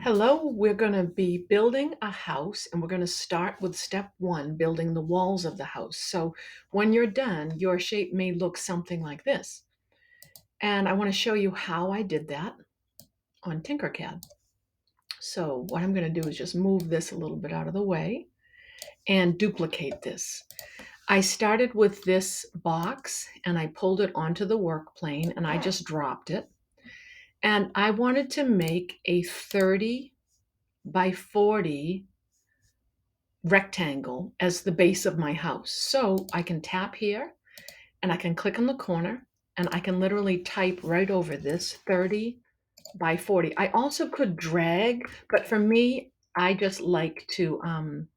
Hello, we're going to be building a house and we're going to start with step one, building the walls of the house. So when you're done, your shape may look something like this. And I want to show you how I did that on Tinkercad. So what I'm going to do is just move this a little bit out of the way and duplicate this. I started with this box and I pulled it onto the work plane and I just dropped it. And I wanted to make a 30 by 40 rectangle as the base of my house. So I can tap here and I can click on the corner and I can literally type right over this 30 by 40. I also could drag, but for me, I just like to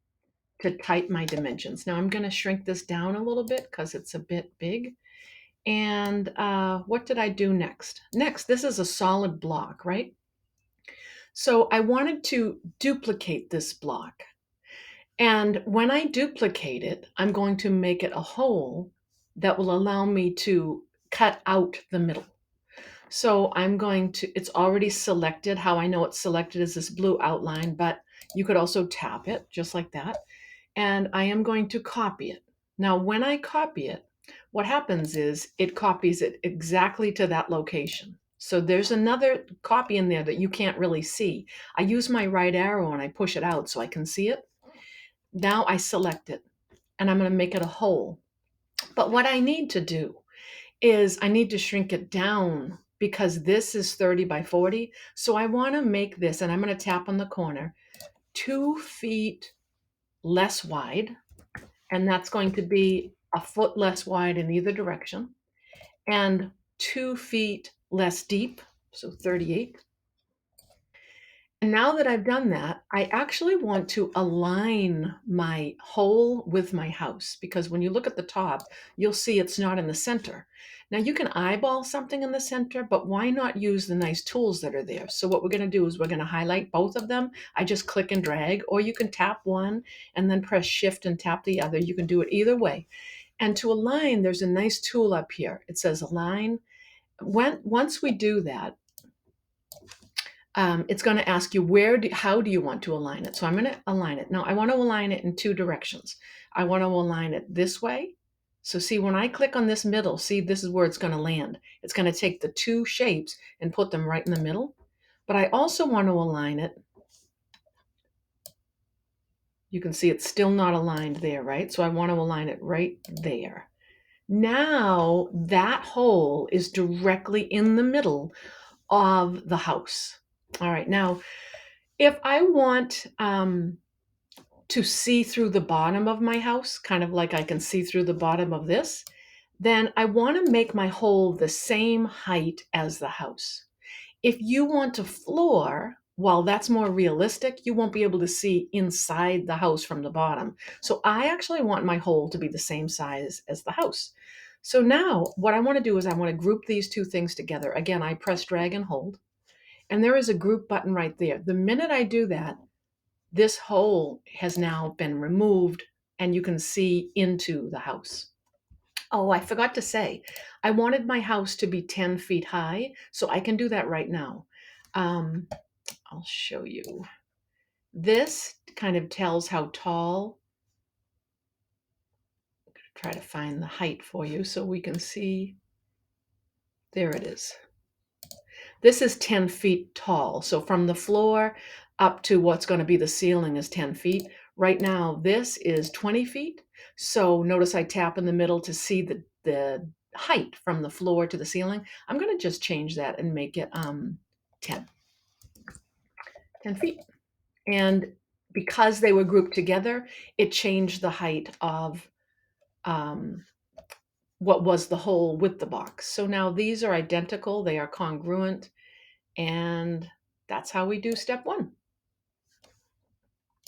type my dimensions. Now I'm going to shrink this down a little bit because it's a bit big. And what did I do next? Next, this is a solid block, right? So I wanted to duplicate this block. And when I duplicate it, I'm going to make it a hole that will allow me to cut out the middle. So I'm going to, it's already selected. How I know it's selected is this blue outline, but you could also tap it just like that. And I am going to copy it. Now, when I copy it, what happens is it copies it exactly to that location. So there's another copy in there that you can't really see. I use my right arrow and I push it out so I can see it. Now I select it and I'm going to make it a hole. But what I need to do is I need to shrink it down because this is 30 by 40. So I want to make this, and I'm going to tap on the corner, 2 feet less wide. And that's going to be a foot less wide in either direction and 2 feet less deep. So 38. And now that I've done that, I actually want to align my hole with my house because when you look at the top, you'll see it's not in the center. Now you can eyeball something in the center, but why not use the nice tools that are there? So what we're going to do is we're going to highlight both of them. I just click and drag, or you can tap one and then press shift and tap the other. You can do it either way. And to align, there's a nice tool up here. It says align. Once we do that, it's going to ask you how do you want to align it. So I'm going to align it. Now I want to align it in two directions. I want to align it this way. So see, when I click on this middle, see, this is where it's going to land. It's going to take the two shapes and put them right in the middle. But I also want to align it. You can see it's still not aligned there, right? So I want to align it right there. Now that hole is directly in the middle of the house. All right, now if I want to see through the bottom of my house, kind of like I can see through the bottom of this, then I want to make my hole the same height as the house. If you want to floor, while that's more realistic, you won't be able to see inside the house from the bottom. So I actually want my hole to be the same size as the house. So now what I want to do is I want to group these two things together. Again, I press drag and hold, and there is a group button right there. The minute I do that, this hole has now been removed and you can see into the house. Oh, I forgot to say, I wanted my house to be 10 feet high, so I can do that right now. Um, I'll show you. This kind of tells how tall. Try to find the height for you so we can see. There it is. This is 10 feet tall. So from the floor up to what's going to be the ceiling is 10 feet. Right now, this is 20 feet. So notice I tap in the middle to see the height from the floor to the ceiling. I'm going to just change that and make it 10, 10 feet. And because they were grouped together, it changed the height of um, what was the hole with the box. So now these are identical. They are congruent. And that's how we do step one.